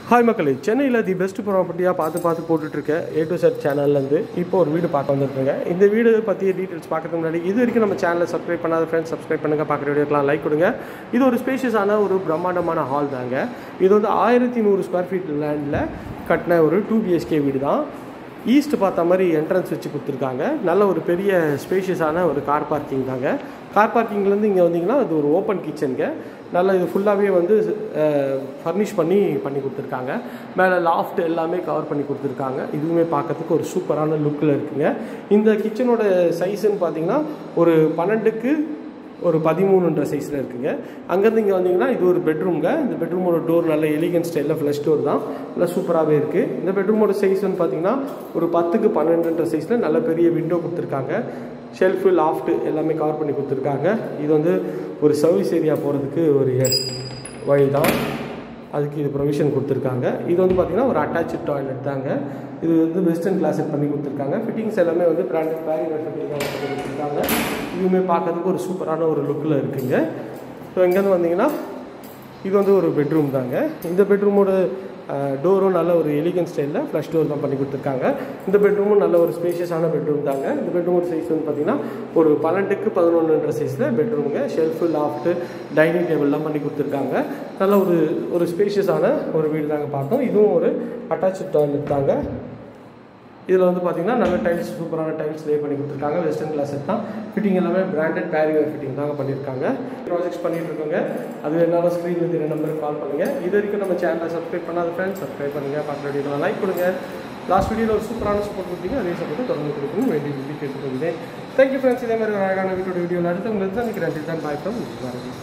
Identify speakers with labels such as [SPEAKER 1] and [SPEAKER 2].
[SPEAKER 1] Hi மக்களே, சென்னையில் the best ப்ராப்பர்ட்டியாக பார்த்து போட்டுட்ருக்க A to Z சேனல்லேருந்து இப்போ ஒரு வீடு பார்க்க வந்துருக்குங்க. இந்த வீடு பற்றிய டீட்டெயில்ஸ் பார்க்கறதுக்கு முன்னாடி இது வரைக்கும் நம்ம சேனலை சப்ஸ்கிரைப் பண்ணாத ஃப்ரெண்ட்ஸ் சப்ஸ்கிரைப் பண்ணுங்கள். பார்க்குற வீடியோக்கெலாம் லைக் கொடுங்க. இது ஒரு ஸ்பேஷியஸான ஒரு பிரம்மாண்டமான ஹால் தாங்க. இது வந்து 1100 ஸ்கொயர் ஃபீட் லேண்டில் கட்டின ஒரு 2 BHK வீடு தான். ஈஸ்ட் பார்த்த மாதிரி என்ட்ரன்ஸ் வச்சு கொடுத்துருக்காங்க. நல்ல ஒரு பெரிய ஸ்பேஷியஸான ஒரு கார் பார்க்கிங் தாங்க. கார் பார்க்கிங்லேருந்து இங்கே வந்தீங்கன்னா அது ஒரு ஓப்பன் கிச்சனுங்க. நல்லா இது ஃபுல்லாகவே வந்து ஃபர்னிஷ் பண்ணி கொடுத்துருக்காங்க. மேலே லாஃப்ட் எல்லாமே கவர் பண்ணி கொடுத்துருக்காங்க. இதுவுமே பார்க்கறதுக்கு ஒரு சூப்பரான லுக்கில் இருக்குங்க. இந்த கிச்சனோட சைஸுன்னு பார்த்தீங்கன்னா ஒரு 12க்கு ஒரு 13ன்ற சைஸில் இருக்குங்க. அங்கேருந்து இங்கே வந்தீங்கன்னா இது ஒரு பெட்ரூம்ங்க. இந்த பெட்ரூமோட டோர் நல்ல எலிகன்ட் ஸ்டைலில் ஃப்ளஷ் டோர் தான், நல்லா சூப்பராகவே இருக்குது. இந்த பெட்ரூமோட சைஸ்ன்னு பார்த்தீங்கன்னா ஒரு 10க்கு 12ன்ற சைஸில் நல்ல பெரிய விண்டோ கொடுத்துருக்காங்க. ஷெல்ஃபு லாஃப்ட்டு எல்லாமே கவர் பண்ணி கொடுத்துருக்காங்க. இது வந்து ஒரு சர்வீஸ் ஏரியா போகிறதுக்கு ஒரு வழி தான், அதுக்கு இது ப்ரொவிஷன் கொடுத்துருக்காங்க. இது வந்து பார்த்திங்கன்னா ஒரு அட்டாச்சு டாய்லெட் தாங்க. இது வந்து வெஸ்டர்ன் கிளாஸட் பண்ணி கொடுத்துருக்காங்க. ஃபிட்டிங்ஸ் எல்லாமே வந்து பிராண்டட் பேரிங் ஃபிட்டிங் பண்ணி கொடுத்துருக்காங்க. இதுவுமே பார்க்கறதுக்கு ஒரு சூப்பரான ஒரு லுக்கில் இருக்குங்க. ஸோ இங்கேருந்து வந்தீங்கன்னா இது வந்து ஒரு பெட்ரூம் தாங்க. இந்த பெட்ரூமோட டோரும் நல்ல ஒரு எலிகன்ட் ஸ்டைலில் ஃப்ளஷ் டோர் தான் பண்ணி கொடுத்துருக்காங்க. இந்த பெட்ரூமும் நல்ல ஒரு ஸ்பேஷியஸான பெட்ரூம் தாங்க. இந்த பெட்ரூமோட சைஸ் வந்து பார்த்திங்கன்னா ஒரு 12க்கு 11ன்ற சைஸில் பெட்ரூமுங்க. ஷெல்ஃபு லாஃப்ட்டு டைனிங் டேபிள்லாம் பண்ணி கொடுத்துருக்காங்க. நல்ல ஒரு ஸ்பேஷியஸான ஒரு வீடு தாங்க பார்த்தோம். இதுவும் ஒரு அட்டாச்சு டாய்லெட் தாங்க. இதில் வந்து பார்த்திங்கன்னா நல்ல டைல்ஸ், சூப்பரான டைல்ஸ் லே பண்ணி கொடுத்துருக்காங்க. வெஸ்டர்ன் கிளாஸட் தான். ஃபிட்டிங் எல்லாமே பிராண்டட் பேரிங் ஃபிட்டிங் தாங்க பண்ணியிருக்காங்க. ப்ராஜெக்ட்ஸ் பண்ணிட்டு இருக்கோங்க. அது என்னாலும் ஸ்க்ரீனில் தெரிய நம்பருக்கு கால் பண்ணுங்கள். இது வரைக்கும் நம்ம சேனலை சப்ஸ்கிரைப் பண்ணாத ஃப்ரெண்ட்ஸ் சப்ஸ்கிரைப் பண்ணுங்கள். பார்க்குற வீடியோலாம் லைக் கொடுங்க. லாஸ்ட் வீடியோவில் ஒரு சூப்பரான சப்போர்ட் கொடுத்தீங்க. அதே சப்போர்ட்டை தொடர்ந்து கொடுக்கணும் வேண்டிய வீடியோ கேட்டுக்கொண்டேன். Thank you friends. இதே மாதிரி ஒரு அழகான வீடியோவில் அடுத்து உங்களுக்கு தான் நினைக்கிறேன். Bye from Bharathi.